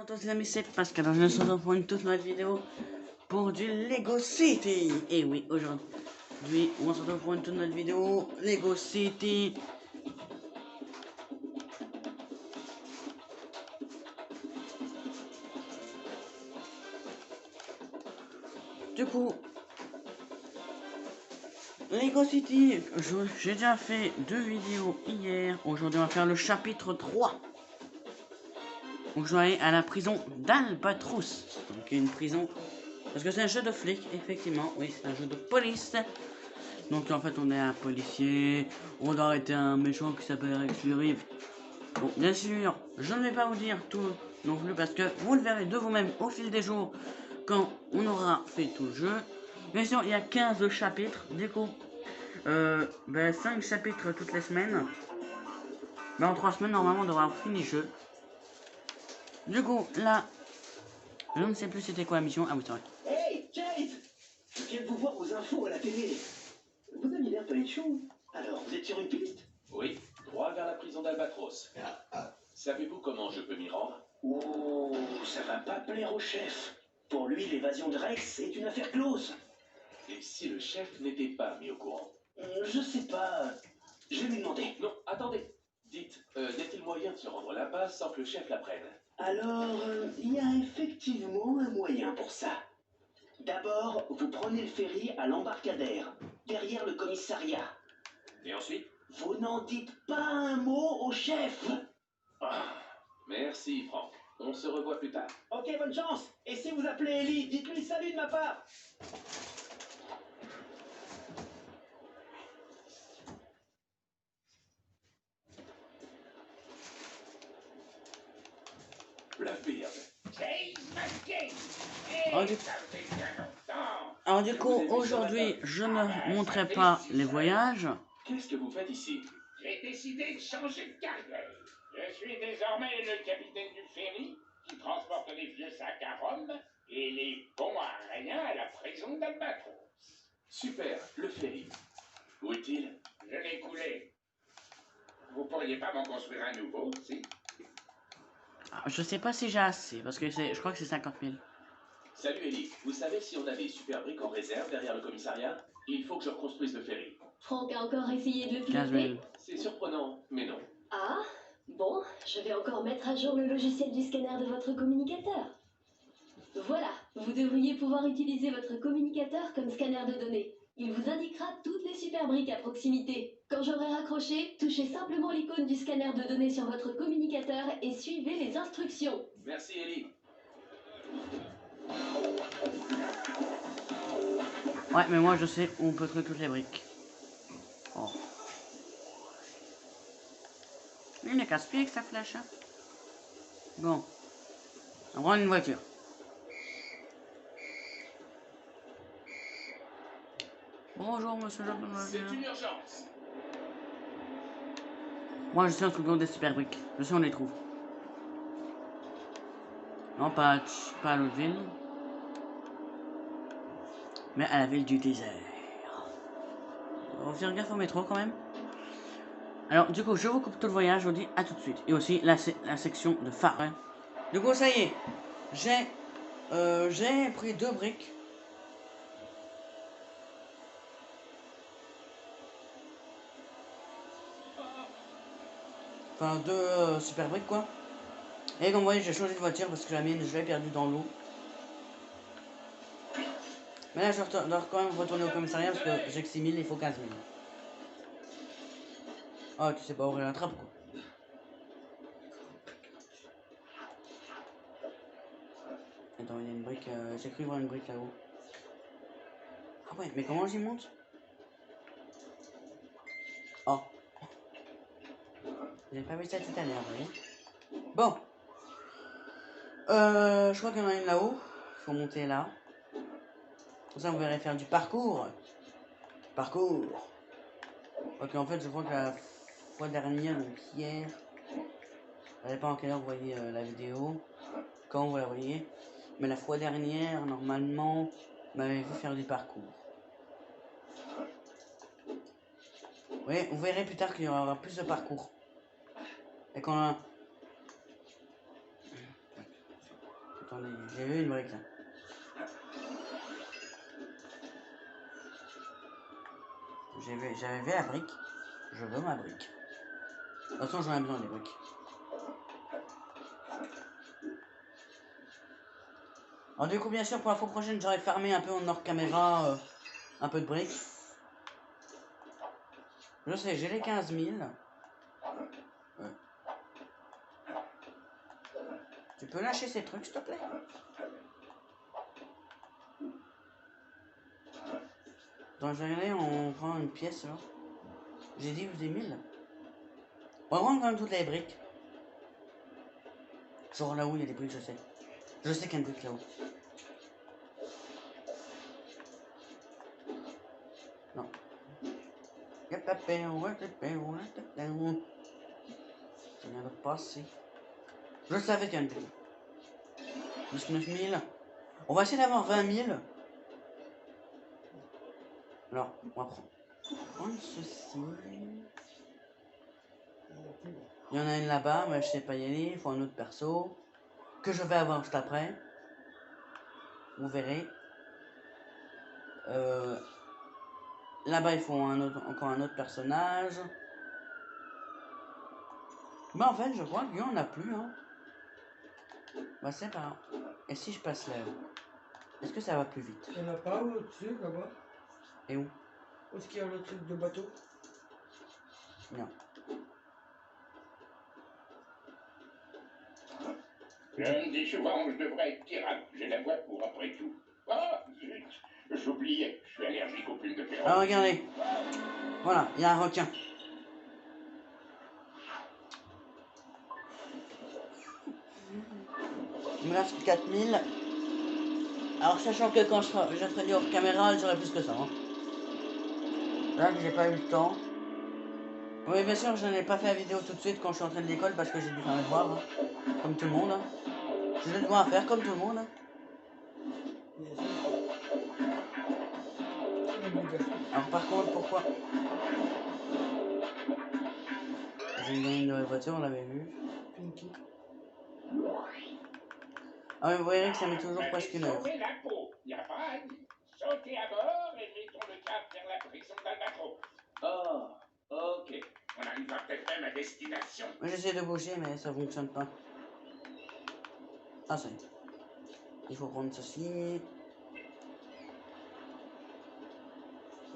tous les amis, c'est Pascal. Je se retrouve pour une toute nouvelle vidéo pour du Lego City. Et oui, aujourd'hui, on se retrouve pour une toute nouvelle vidéo Lego City. Du coup, Lego City, j'ai déjà fait 2 vidéos hier. Aujourd'hui, on va faire le chapitre 3. Donc, je dois aller à la prison d'Albatros. Donc, une prison. Parce que c'est un jeu de flic, effectivement. Oui, c'est un jeu de police. Donc, en fait, on est un policier. On doit arrêter un méchant qui s'appelle Rex Fury. Bon, bien sûr, je ne vais pas vous dire tout non plus parce que vous le verrez de vous-même au fil des jours quand on aura fait tout le jeu. Bien sûr, il y a 15 chapitres. Du coup, 5 chapitres toutes les semaines. Mais en 3 semaines, normalement, on devra avoir fini le jeu. Du coup, là, je ne sais plus c'était quoi la mission. Ah oui, c'est vrai. Hey, Kate! Je viens de vous voir aux infos à la télé. Vous aviez l'air chou. Alors, vous êtes sur une piste? Oui, droit vers la prison d'Albatros. Savez-vous comment je peux m'y rendre? Oh, ça va pas plaire au chef. Pour lui, l'évasion de Rex est une affaire close. Et si le chef n'était pas mis au courant? Je sais pas. Je vais lui demander. Non, attendez. Dites, n'est-il moyen de se rendre là-bas sans que le chef l'apprenne? Alors, il y a effectivement un moyen pour ça. D'abord, vous prenez le ferry à l'embarcadère, derrière le commissariat. Et ensuite? Vous n'en dites pas un mot au chef. Merci, Franck. On se revoit plus tard. Ok, bonne chance. Et si vous appelez Ellie, dites-lui salut de ma part. La merde. Alors du coup, aujourd'hui, je ne montrerai pas les voyages. Qu'est-ce que vous faites ici? J'ai décidé de changer de carrière. Je suis désormais le capitaine du ferry qui transporte les vieux sacs à Rome et les bons à rien à la prison d'Albatros. Super, le ferry. Où est-il? Je l'ai coulé. Vous pourriez pas m'en construire un nouveau, si? Je sais pas si j'ai assez, parce que je crois que c'est 50 000. Salut Ellie, vous savez si on a des super briques en réserve derrière le commissariat? Il faut que je reconstruise le ferry. Franck a encore essayé de le 15 000. piloter. C'est surprenant, mais non. Ah, bon, je vais encore mettre à jour le logiciel du scanner de votre communicateur. Voilà, vous devriez pouvoir utiliser votre communicateur comme scanner de données. Il vous indiquera toutes les super briques à proximité. Quand j'aurai raccroché, touchez simplement l'icône du scanner de données sur votre communicateur et suivez les instructions. Merci Ellie. Ouais, mais moi je sais où on peut trouver toutes les briques. Oh. Il est casse-pied avec sa flèche. Hein. Bon. On prend une voiture. Bonjour monsieur C'est le une urgence. Moi je sais un truc des super briques. Je sais où on les trouve. Non, pas à l'autre ville. Mais à la ville du désert. On va faire gaffe au métro quand même. Alors du coup je vous coupe tout le voyage, je vous dis à tout de suite. Et aussi la section de phare. Hein. Du coup ça y est. J'ai pris 2 briques. Enfin 2 super briques quoi. Et comme vous voyez j'ai changé de voiture parce que la mienne je l'ai perdue dans l'eau. Mais là je dois quand même retourner au commissariat parce que j'ai que 6 000, il faut 15 000. Oh tu sais pas ouvrir la trappe quoi. Attends il y a une brique, j'ai cru voir une brique là-haut. Ah ouais mais comment j'y monte? Oh. J'ai pas vu ça tout à l'heure, vous voyez. Bon. Je crois qu'il y en a une là-haut. Il faut monter là. Comme ça, vous verrez faire du parcours. Parcours. Ok, en fait, je crois que la fois dernière, donc hier, ça dépend à quelle heure vous voyez la vidéo, quand vous la voyez. Mais la fois dernière, normalement, vous m'avez vu faire du parcours. Oui, vous verrez plus tard qu'il y aura plus de parcours. Et qu'on a... Attendez, j'ai vu une brique là. J'avais vu la brique. Je veux ma brique. De toute façon, j'en ai besoin des briques. Alors du coup, bien sûr, pour la fois prochaine, j'aurais fermé un peu en hors caméra un peu de briques. Je sais, j'ai les 15 000. Ouais. Tu peux lâcher ces trucs, s'il te plaît? Dans le jardin, on prend une pièce là. J'ai dit, vous avez 1000. On va prendre quand même toutes les briques. Genre là-haut, il y a des briques, je sais. Je sais qu'il y a une brique là-haut. Non. Ça vient de passer. Je savais qu'il y a une brique. 19 000. On va essayer d'avoir 20 000. Alors, on va prendre ceci. Il y en a une là-bas, mais je sais pas y aller. Il faut un autre perso. Que je vais avoir juste après. Vous verrez. Là-bas, il faut encore un autre personnage. Bah, en fait, je crois qu'il n'y en a plus. Hein. Bah, c'est pas grave. Et si je passe là, est-ce que ça va plus vite? Il n'y en a pas au-dessus, là-bas? Et où? Où est-ce qu'il y a le truc de bateau? Non. Je me dis souvent que je devrais être pirate. J'ai la voix pour après tout. Ah, zut, j'oubliais. Je suis allergique aux plumes de perron. Alors, regardez. Voilà, il y a un requin. Il me reste 4000. Alors, sachant que quand je ferai du hors caméra, j'aurai plus que ça. Hein. Là, j'ai pas eu le temps. Oui, bien sûr, je n'ai pas fait la vidéo tout de suite quand je suis entré de l'école parce que j'ai dû faire mes devoirs. Hein. Comme tout le monde. Hein. J'ai des devoirs à faire comme tout le monde. Hein. Alors, par contre, pourquoi j'ai gagné une nouvelle voiture, on l'avait vu. Pinky. Ah, mais vous verrez que ça met toujours presque une heure. Sauvez la peau, y a pas à dire. Sautez à bord et mettons le cap vers la prison d'Albatros. Oh, ok. On arrivera peut-être même à destination. J'essaie de bouger, mais ça fonctionne pas. Ah, ça y est. Il faut prendre ceci.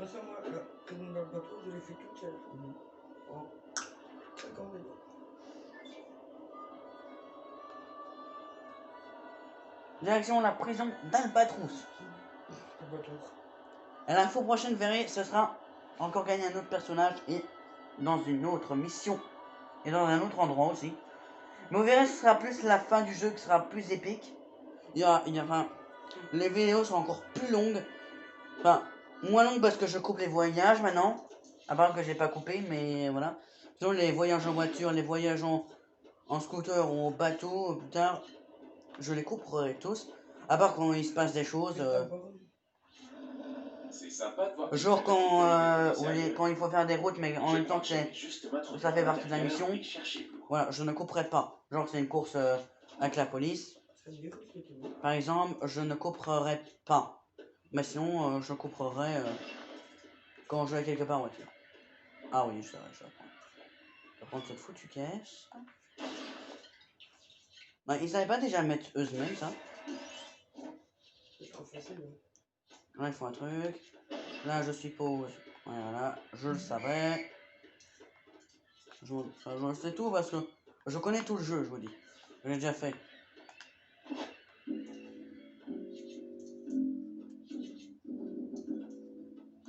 Ah, ça, moi, la prison d'Albatros, je l'ai fait toute seule. Oh. 50 minutes. Direction la prison d'Albatros. Albatros. À l'info prochaine, vous verrez, ce sera encore gagner un autre personnage et dans une autre mission. Et dans un autre endroit aussi. Mais vous verrez, ce sera plus la fin du jeu qui sera plus épique. Enfin, les vidéos sont encore plus longues. Enfin, moins longues parce que je coupe les voyages maintenant. À part que j'ai pas coupé, mais voilà. Sinon, les voyages en voiture, les voyages en scooter ou en bateau, plus tard, je les couperai tous. À part quand il se passe des choses. C'est sympa de voir. Genre quand il faut faire des routes, mais en même temps que ça fait partie de la mission. Voilà, je ne couperai pas. Genre c'est une course avec la police. Par exemple, je ne couperai pas. Mais sinon, je couperai quand je vais quelque part en voiture. Ah oui, je vais prendre. Je vais prendre cette foutue caisse. Bah, ils savaient pas déjà mettre eux-mêmes ça. Là, il faut un truc. Là, je suppose. Voilà, je le savais. Je sais tout parce que je connais tout le jeu, je vous dis. J'ai déjà fait.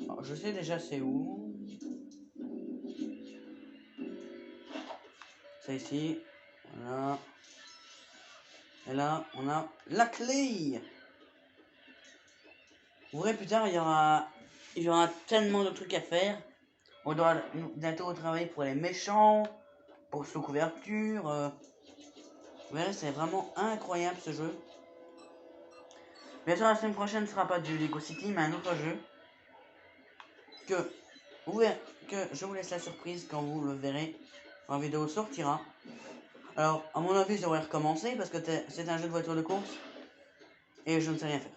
Alors, je sais déjà c'est où. C'est ici. Voilà. Et là, on a la clé. Vous verrez plus tard, il y aura tellement de trucs à faire. On doit bientôt travailler pour les méchants, pour sous couverture. Vous verrez, c'est vraiment incroyable ce jeu. Bien sûr, la semaine prochaine ne sera pas du Lego City, mais un autre jeu. Que je vous laisse la surprise quand vous le verrez quand la vidéo sortira. Alors, à mon avis, j'aurais recommencé parce que c'est un jeu de voiture de course. Et je ne sais rien faire.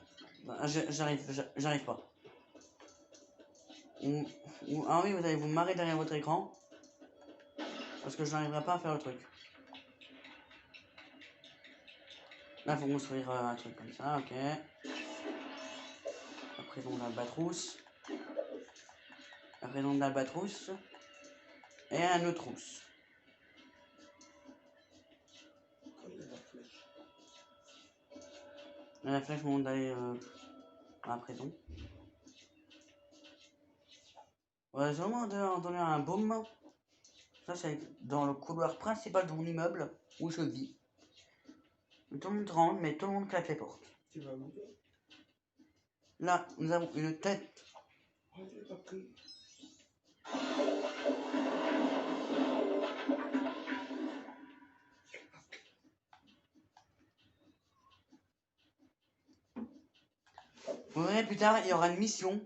J'arrive pas. Ah oui, vous allez vous marrer derrière votre écran. Parce que je n'arriverai pas à faire le truc. Là, il faut construire un truc comme ça, ok. La prison d'Albatrousse. La prison d'Albatrousse. Et un autre trousse. La flèche monte d'aller à la prison. On va sûrement donner un boom. Ça, c'est dans le couloir principal de mon immeuble où je vis. Tout le monde rentre, mais tout le monde claque les portes. Tu vas où? Là, nous avons une tête. Oh, je l'ai pas pris. Vous verrez plus tard, il y aura une mission.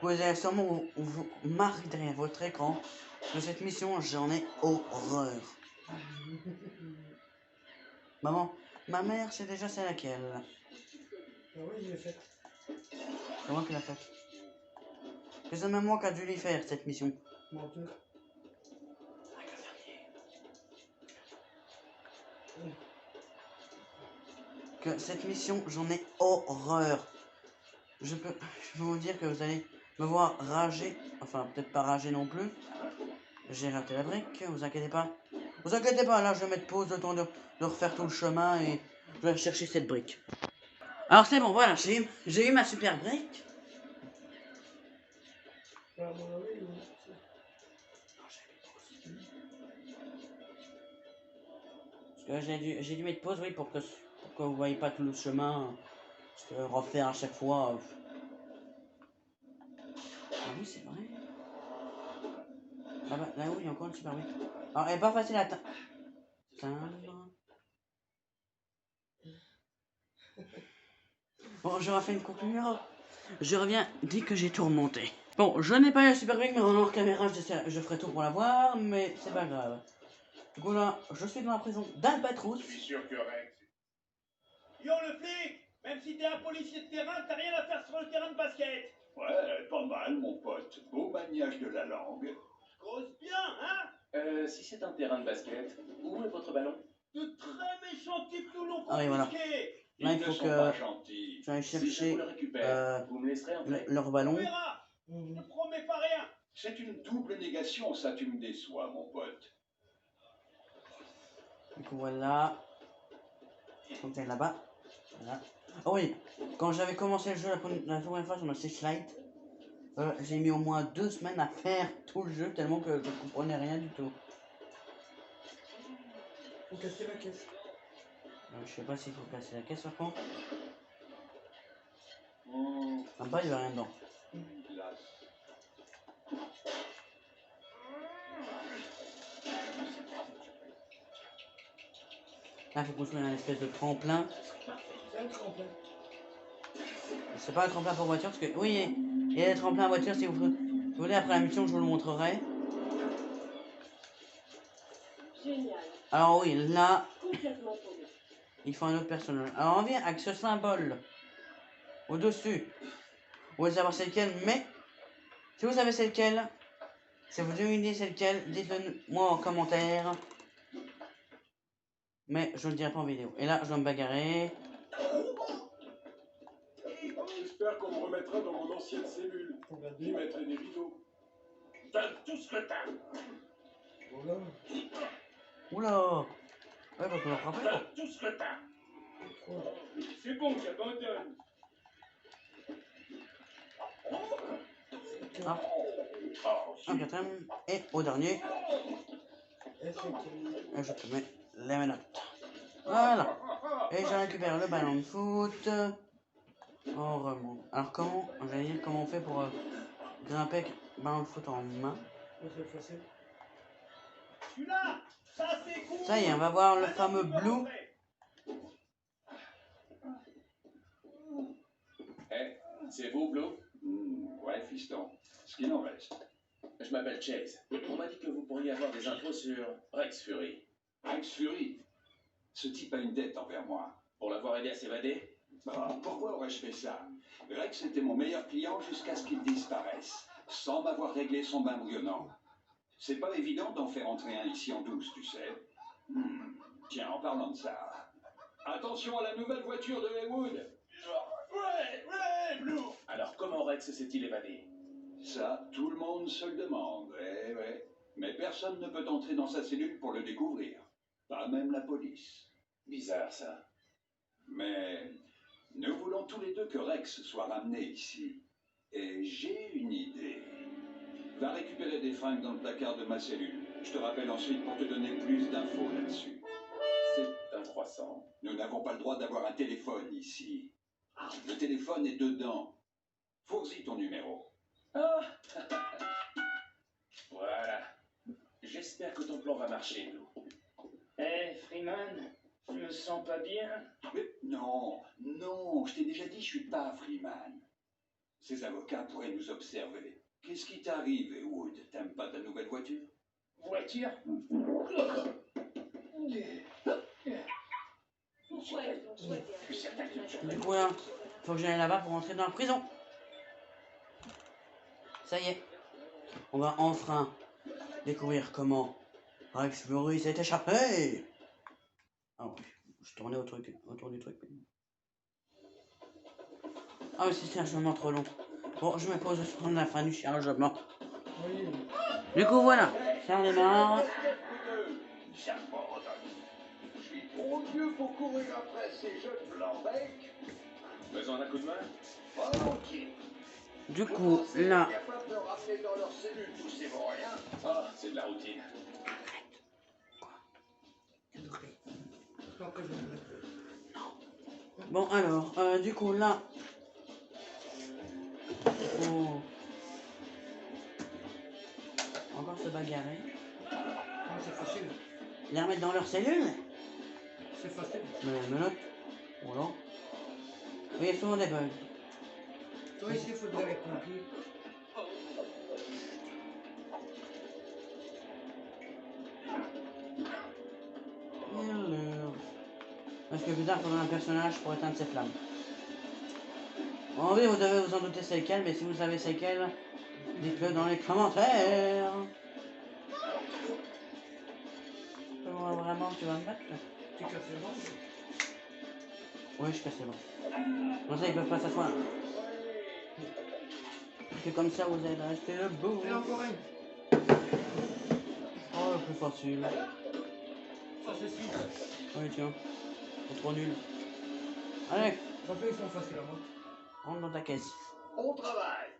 Vous allez sûrement vous marquer derrière votre écran. De cette mission, j'en ai horreur. Maman, ma mère, c'est déjà c'est laquelle? Ah oui, je l'ai fait. C'est moi qui l'ai faite. C'est même moi qui a dû lui faire cette mission. Menteur. Que cette mission, j'en ai horreur. Je peux vous dire que vous allez me voir rager. Enfin, peut-être pas rager non plus. J'ai raté la brique, vous inquiétez pas. Vous inquiétez pas, là je vais mettre pause le temps de refaire tout le chemin et je vais chercher cette brique. Alors c'est bon, voilà, j'ai eu ma super brique. À mon avis, oui. Parce que j'ai dû mettre pause, oui, pour que vous voyez pas tout le chemin. Parce que refaire à chaque fois. Ah oui, c'est vrai. Ah bah, là où il y a encore une super brique. Alors, elle est pas facile à atteindre. Bon, je refais une courte numéro. Je reviens dès que j'ai tout remonté. Bon, je n'ai pas eu la super brique, mais en hors caméra, je ferai tout pour la voir, mais c'est pas grave. Du coup là, je suis dans la prison d'Albatrousse. Je suis sûr que Rex. Yo le flic, même si t'es un policier de terrain, t'as rien à faire sur le terrain de basket. Ouais, pas mal, mon pote. Beau maniage de la langue. Cause bien, hein? Si c'est un terrain de basket, où est votre ballon? De très méchants types nous l'ont Ah oui, voilà. confisqué. Là, il Ils faut ne sont que pas gentils. j'aille Si je chercher vous le récupère, vous me laisserez entrer? leur On ballon. verra, je te promets pas rien. C'est une double négation, ça tu me déçois, mon pote. Du coup, voilà. Faut que j'aille là-bas. Voilà. Oh oui, quand j'avais commencé le jeu la première fois sur ma Searchlight, j'ai mis au moins 2 semaines à faire tout le jeu tellement que je comprenais rien du tout. Faut casser la caisse. Je sais pas s'il faut casser la caisse par contre. Oh, En bas, il n'y avait rien dedans. glace. Là, il faut construire un espèce de tremplin. C'est un tremplin. C'est pas un tremplin pour voiture parce que. Oui, il y a des tremplins à voiture si vous voulez. Après la mission, je vous le montrerai. Génial. Alors, oui, là, Complètement tombé. il faut un autre personnage. Alors, on vient avec ce symbole au-dessus. Vous voulez savoir c'est lequel, mais si vous savez c'est lequel, si vous devinez c'est lequel, dites-le moi en commentaire. Mais je ne le dirai pas en vidéo. Et là, je dois me bagarrer. J'espère qu'on me remettra dans mon ancienne cellule. On va J'y dire. mettrai des rideaux. Donne tout ce que t'as. Voilà. Oula! Ouais, faut que je le frappe. Donne tout ce que t'as. Trois. C'est bon, j'abandonne. Ah, Oh, un quatrième. Et au dernier, Et c'est quel? je te mets les menottes. Voilà. Et je récupère le ballon de foot. On remonte. Alors comment, j'allais dire comment on fait pour grimper avec le ballon de foot en main. C'est facile. Celui-là, ça c'est cool. Ça y est, on va voir le Maintenant, fameux tu peux Blue. rentrer. Eh, c'est vous, Blue? Ouais, fiston. Ce qu'il en reste. Je m'appelle Chase. On m'a dit que vous pourriez avoir des infos sur Rex Fury. Rex Fury. Ce type a une dette envers moi. Pour l'avoir aidé à s'évader? Ah, pourquoi aurais-je fait ça? Rex était mon meilleur client jusqu'à ce qu'il disparaisse, sans m'avoir réglé son bain bouillonnant. C'est pas évident d'en faire entrer un ici en douce, tu sais. Tiens, en parlant de ça, attention à la nouvelle voiture de Haywood. Ouais, Blue. Alors comment Rex s'est-il évadé? Ça, tout le monde se le demande, ouais. Mais personne ne peut entrer dans sa cellule pour le découvrir. Pas même la police. Bizarre, ça. Mais nous voulons tous les deux que Rex soit ramené ici. Et j'ai une idée. Va récupérer des fringues dans le placard de ma cellule. Je te rappelle ensuite pour te donner plus d'infos là-dessus. C'est un croissant. Nous n'avons pas le droit d'avoir un téléphone ici. Le téléphone est dedans. Fournis ton numéro. Ah. Voilà. J'espère que ton plan va marcher, Blue. Freeman, je me sens pas bien. Mais non, je t'ai déjà dit, je suis pas Freeman. Ces avocats pourraient nous observer. Qu'est-ce qui t'arrive, Haywood? T'aimes pas ta nouvelle voiture? Voiture? Du coup, là, faut que j'aille là-bas pour rentrer dans la prison. Ça y est. On va enfin découvrir comment Rex Fury s'est échappé. Ah oui, je tournais autour du truc. Ah oui, c'est un chemin trop long. Bon, je me pose sur la fin du chargement. Oui. Du coup, voilà, ça démarre. Je suis trop vieux pour courir après ces jeunes blancs-becs. Besoin d'un coup de main? Volontiers. Du coup, là, Capable de ramener dans leur cellule tous ces vauriens. Ah, c'est de la routine. Tant que je ne le fais. bon alors, du coup, là, faut encore se bagarrer. Non, c'est facile. Les remettre dans leur cellule. C'est facile. Mais la menotte. Voilà. Oui, il y a souvent des bugs. Toi, ici, il faudrait les pompiers. Alors. Parce que plus tard, il faudra un personnage pour éteindre ces flammes. Bon, oui, vous devez vous en douter c'est lequel, mais si vous savez c'est lequel, dites-le dans les commentaires. Tu vois vraiment que tu vas me battre? Tu casses les bandes. Oui, je casse les bancs. Comme ça, ils peuvent pas s'asseoir. Parce que comme ça, vous allez rester debout. Et encore une. Oh, le plus facile. Ça, c'est 6. Oui, tiens. C'est trop nul. Allez, Ça fait, ils sont faciles à moi. rentre dans ta caisse. Bon travail.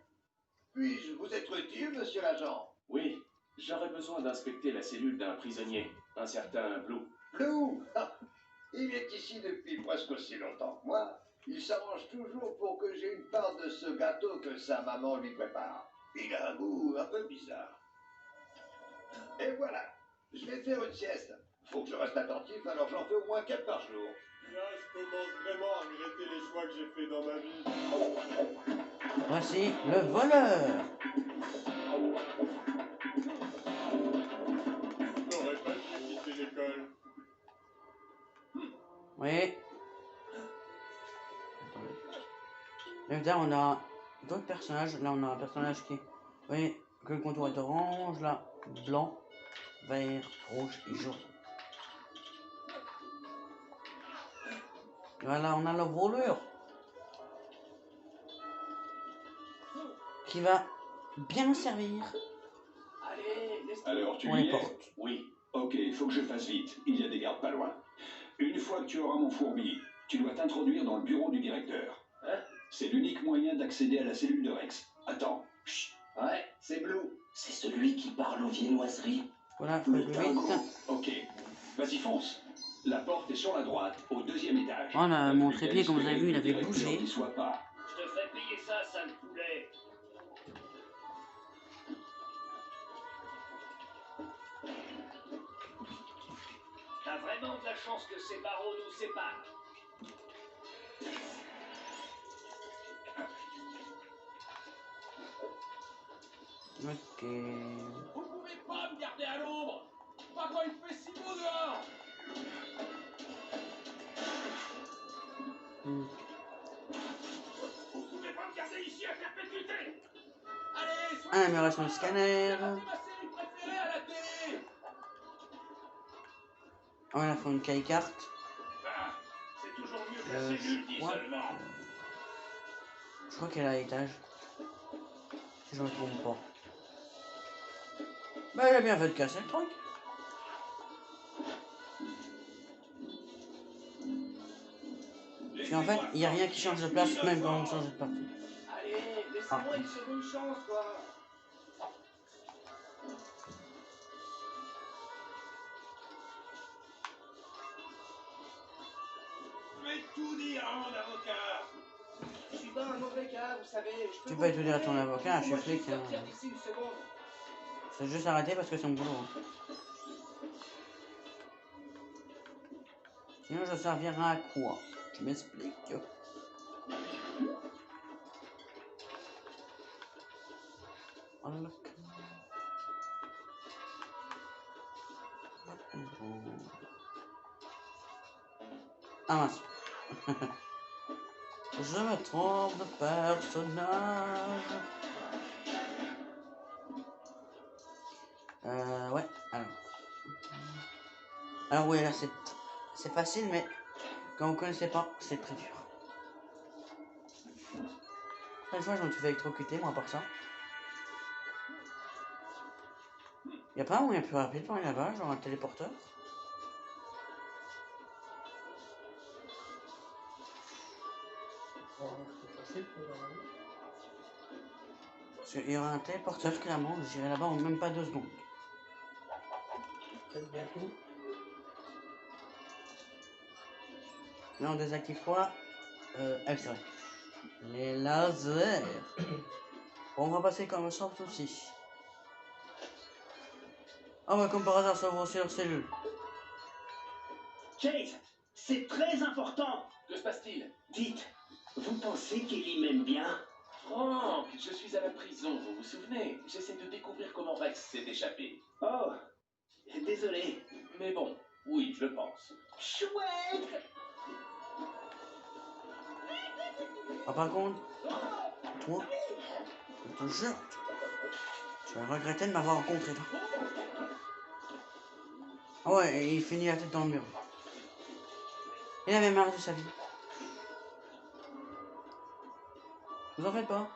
Puis-je vous être utile, monsieur l'agent? Oui, j'aurais besoin d'inspecter la cellule d'un prisonnier, un certain Blue. Blue, il est ici depuis presque aussi longtemps que moi. Il s'arrange toujours pour que j'ai une part de ce gâteau que sa maman lui prépare. Il a un goût un peu bizarre. Et voilà, je vais faire une sieste. Faut que je reste attentif, alors j'en fais au moins 4 par jour. Là, je commence vraiment à regretter les choix que j'ai faits dans ma vie. Voici le voleur. J'aurais pas dû quitter l'école. Oui. Attendez. Là, on a d'autres personnages. Là, on a un personnage qui... Oui, que le contour est orange. Là, blanc, vert, rouge et jaune. Voilà, on a le voleur. Qui va bien servir Allez, laisse Alors, tu pour y les es? portes. Oui. Ok, il faut que je fasse vite. Il y a des gardes pas loin. Une fois que tu auras mon fourbi, tu dois t'introduire dans le bureau du directeur. Hein? C'est l'unique moyen d'accéder à la cellule de Rex. Attends. Chut. Ouais, c'est Blue. C'est celui qui parle aux viennoiseries. Voilà, faut être vite. Ok. Vas-y, fonce. La porte est sur la droite, au 2e étage. Voilà, mon trépied, comme vous avez vu, il avait bougé. N'y soit pas. Je te fais payer ça, sale poulet. T'as vraiment de la chance que ces barreaux nous séparent. Ok. Vous pouvez pas me garder à l'ombre. Pas quand il fait si beau dehors. à perpétuité. Allez, Ah, il me reste un scanner. ma série préférée à la télé. Ah, ouais, il faut une caille carte. Bah, c'est toujours mieux que la Je cellule, dit crois seulement. Je crois qu'elle est à l'étage. Si je me trompe pas. Bah, elle a bien fait de casser le truc. Parce qu'en fait, il n'y a rien qui change de place, même quand on change de partie. Allez, laissez-moi une seconde chance, quoi. Je vais tout dire à mon avocat. Je suis pas un mauvais gars, vous savez. Je peux Tu vous peux tout dire à ton prouver. avocat, je suis Laissez-moi flic. juste sortir d'ici une seconde. C'est juste arrêté parce que c'est mon boulot. Hein. Sinon, je servirai à quoi? Tu m'expliques? Ah mince. Je me trompe de personnage. Ouais, alors. Alors oui, là c'est facile, mais quand vous connaissez pas, c'est très dur. Une fois, je me suis fait électrocuter, moi, par ça. Y'a pas un moyen plus rapide pour aller là-bas, genre un téléporteur? C'est facile pour la rue. Parce qu'il y aura un téléporteur, clairement, j'irai là-bas en même pas 2 secondes. Peut-être bientôt. Là, on désactive quoi? Ah, c'est vrai. Les lasers. Bon, on va passer comme un sorte aussi. Ah ouais, comme par hasard, ça ouvre aussi leur cellule. Chase, c'est très important. Que se passe-t-il? Dites, vous pensez qu'Ellie m'aime bien? Franck, je suis à la prison, vous vous souvenez? J'essaie de découvrir comment Rex s'est échappé. Oh, désolé. Mais bon, oui, je pense. Chouette. Ah, par contre, toi, je te jure, tu vas regretter de m'avoir rencontré, toi. Ah ouais, et il finit la tête dans le mur. Il avait marre de sa vie. Vous en faites pas.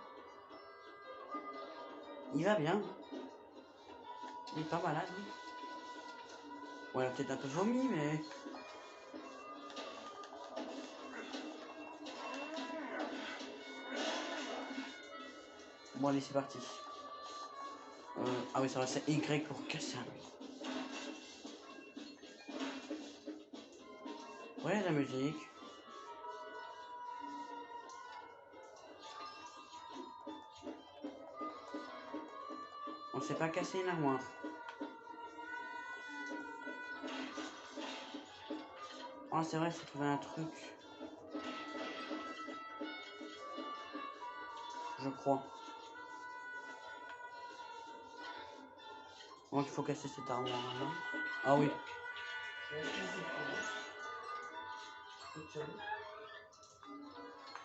Il va bien. Il est pas malade, lui. Ouais, il a peut-être un peu vomi, mais... Bon, allez, c'est parti. Ah oui, ça va, c'est Y pour casser un mur. Ouais, la musique. On s'est pas cassé une armoire. Oh, c'est vrai, c'est trouvé un truc. Je crois. Donc il faut casser cette armoire là. Ah oui.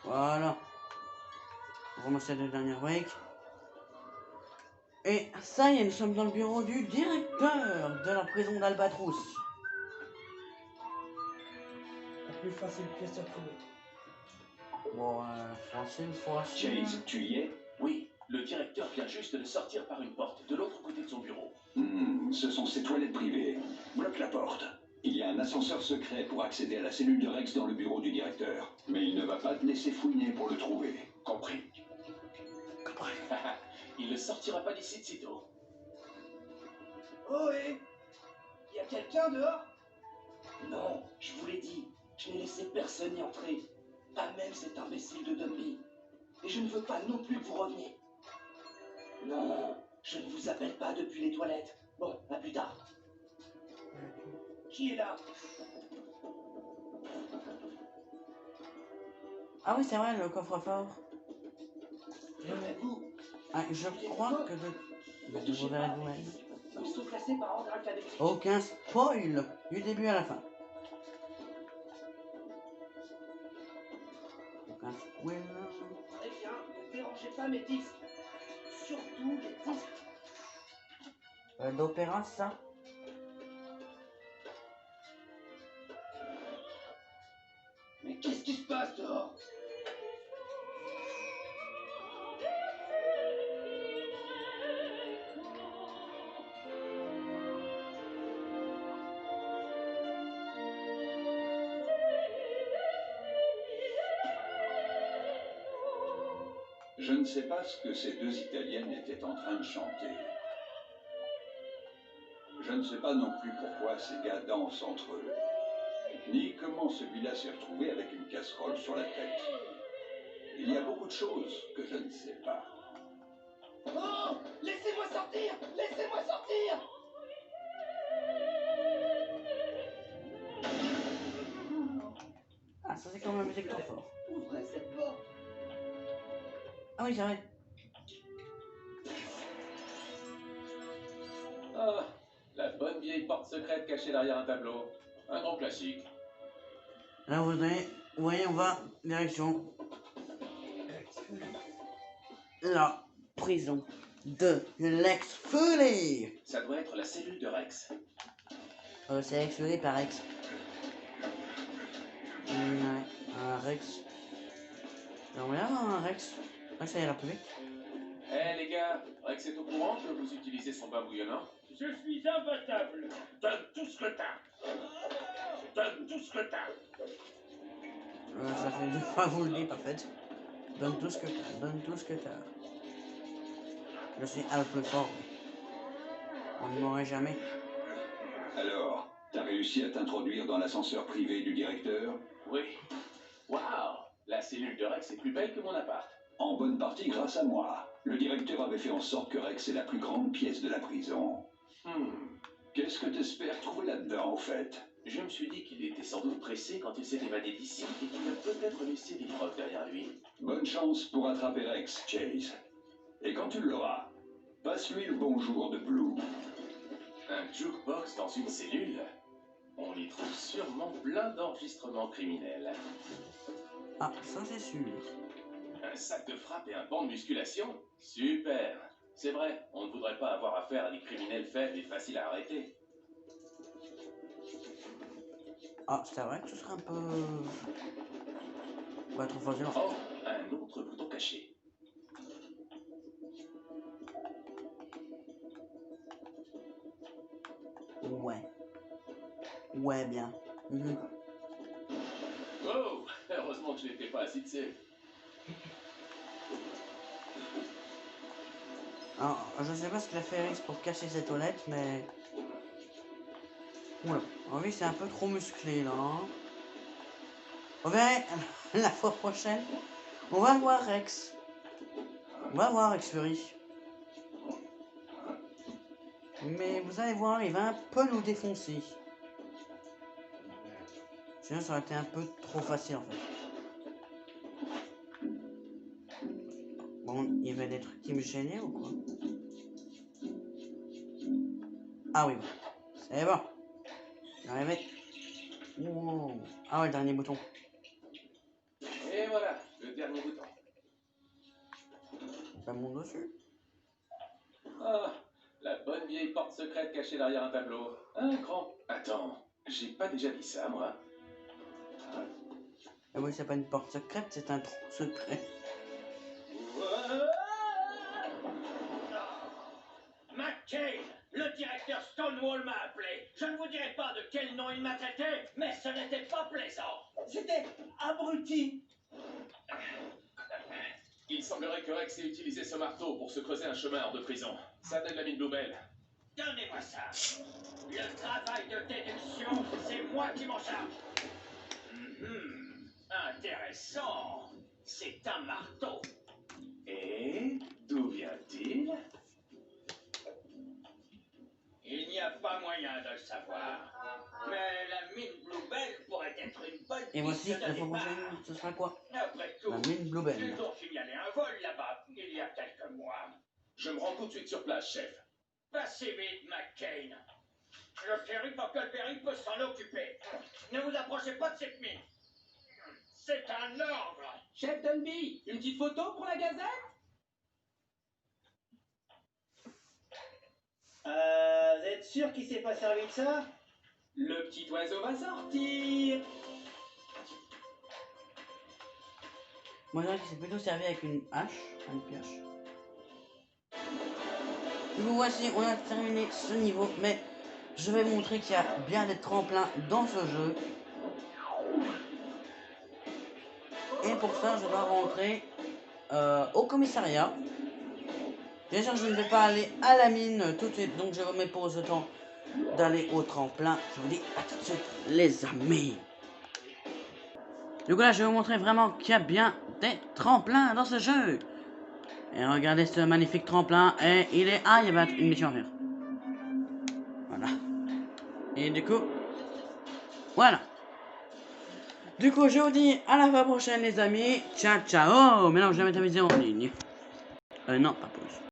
Voilà. Ramasser les dernières briques. Et ça y est, nous sommes dans le bureau du directeur de la prison d'Albatros. La plus facile pièce à trouver. Bon, facile. Chase, tu y es? Oui, le directeur vient juste de sortir par une porte de l'autre côté de son bureau. Ce sont ses toilettes privées. Bloque la porte. Il y a un ascenseur secret pour accéder à la cellule de Rex dans le bureau du directeur. Mais il ne va pas te laisser fouiner pour le trouver. Compris. Il ne sortira pas d'ici de sitôt. Oh, et y a quelqu'un dehors? Non, je vous l'ai dit, je n'ai laissé personne y entrer. Pas même cet imbécile de Dunby. Et je ne veux pas non plus que vous reveniez. Non, je ne vous appelle pas depuis les toilettes. Bon, à plus tard. Qui est là? Ah oui, c'est vrai, le coffre-fort. Vous, Ah, je crois que vous verrez vous-même. ils sont classés par ordre alphabétique. Aucun spoil du début à la fin. Aucun spoil. Très bien, ne dérangez lâchez pas mes disques. Surtout les disques. D'opéra, ça? Mais qu'est-ce qui se passe dehors? Je ne sais pas ce que ces deux Italiennes étaient en train de chanter. Je ne sais pas non plus pourquoi ces gars dansent entre eux, ni comment celui-là s'est retrouvé avec une casserole sur la tête. Il y a beaucoup de choses que je ne sais pas. Oh! Laissez-moi sortir! Laissez-moi sortir! Ah, ça c'est quand même un musique trop fort. Ouvrez cette porte! Ah oui, j'arrête. Ah, la bonne vieille porte secrète cachée derrière un tableau. Un grand classique. Là, vous voyez, on va direction la prison de Lex Foley. Ça doit être la cellule de Rex. C'est Lex Foley par Rex. Ouais, un Rex. J'aimerais bien avoir un Rex. Ouais, ça ira plus vite. Eh les gars, Rex est au courant que vous utilisez son bain bouillonnant? Je suis imbattable. Donne tout ce que t'as. Donne tout ce que t'as. Ça fait 2 fois que vous le dites en fait. Donne tout ce que t'as, donne tout ce que t'as. Je suis un peu fort. On ne m'aurait jamais. Alors, t'as réussi à t'introduire dans l'ascenseur privé du directeur? Oui. Waouh, la cellule de Rex est plus belle que mon appart. En bonne partie grâce à moi. Le directeur avait fait en sorte que Rex est la plus grande pièce de la prison. Qu'est-ce que t'espères trouver là-dedans, en fait? Je me suis dit qu'il était sans doute pressé quand il s'est évadé d'ici et qu'il a peut-être laissé des preuves derrière lui. Bonne chance pour attraper Rex, Chase. Et quand tu l'auras, passe-lui le bonjour de Blue. Un jukebox dans une cellule? On y trouve sûrement plein d'enregistrements criminels. Ah, ça c'est sûr. Un sac de frappe et un banc de musculation? Super! C'est vrai, on ne voudrait pas avoir affaire à des criminels faibles et faciles à arrêter. Ah, c'est vrai que ce serait un peu... Ouais, trop facile. Oh, un autre bouton caché. Ouais. Ouais, bien. Oh, heureusement que je n'étais pas assis dessus. Alors, je sais pas ce qu'il a fait Rex pour cacher ses toilettes, mais... Oula, oui, c'est un peu trop musclé, là. Hein. On verra la fois prochaine. On va voir Rex. On va voir Rex Fury. Mais vous allez voir, il va un peu nous défoncer. Sinon, ça aurait été un peu trop facile, en fait. Bon, il y avait des trucs qui me gênaient ou quoi? Ah oui, c'est bon. J'arrivais. Wow. Ah ouais, le dernier bouton. Et voilà, le dernier bouton. Ça monte dessus. Ah, la bonne vieille porte secrète cachée derrière un tableau. Un grand... Attends, j'ai pas déjà dit ça, moi? Ah oui, c'est pas une porte secrète, c'est un trou secret. McCain, le directeur Stonewall m'a appelé. Je ne vous dirai pas de quel nom il m'a traité, mais ce n'était pas plaisant. C'était abruti. Il semblerait que Rex ait utilisé ce marteau pour se creuser un chemin hors de prison. Ça donne la mine Bluebell. Donnez-moi ça. Le travail de déduction, c'est moi qui m'en charge. Intéressant. C'est un marteau. Et d'où vient-il? Il n'y a pas moyen de le savoir. Mais la mine Bluebell pourrait être une bonne Et voici, piste de la fois départ. prochaine, ce sera quoi? Après tout, La mine Bluebell. ils ont signalé un vol là-bas il y a quelques mois. Je me rends tout de suite sur place, chef. Passez vite, McCain. Le shérif Huckleberry peut s'en occuper. Ne vous approchez pas de cette mine. C'est un ordre. Chef Dunby, une petite photo pour la gazette? Vous êtes sûr qu'il s'est pas servi de ça? Le petit oiseau va sortir. Moi, je dirais qu'il s'est plutôt servi avec une hache, une pioche. Du coup, voici, on a terminé ce niveau, mais je vais vous montrer qu'il y a bien des tremplins dans ce jeu. Et pour ça, je dois rentrer au commissariat. Bien sûr, je ne vais pas aller à la mine tout de suite, donc je me pose le temps d'aller au tremplin. Je vous dis à tout de suite, les amis. Du coup, là, je vais vous montrer vraiment qu'il y a bien des tremplins dans ce jeu. Et regardez ce magnifique tremplin. Et il est... Ah, il y avait une mission à faire. Voilà. Et du coup... Voilà. Du coup, je vous dis à la fois prochaine, les amis. Ciao, ciao. Mais non, je vais mettre la vidéo en ligne. Non, pas pause.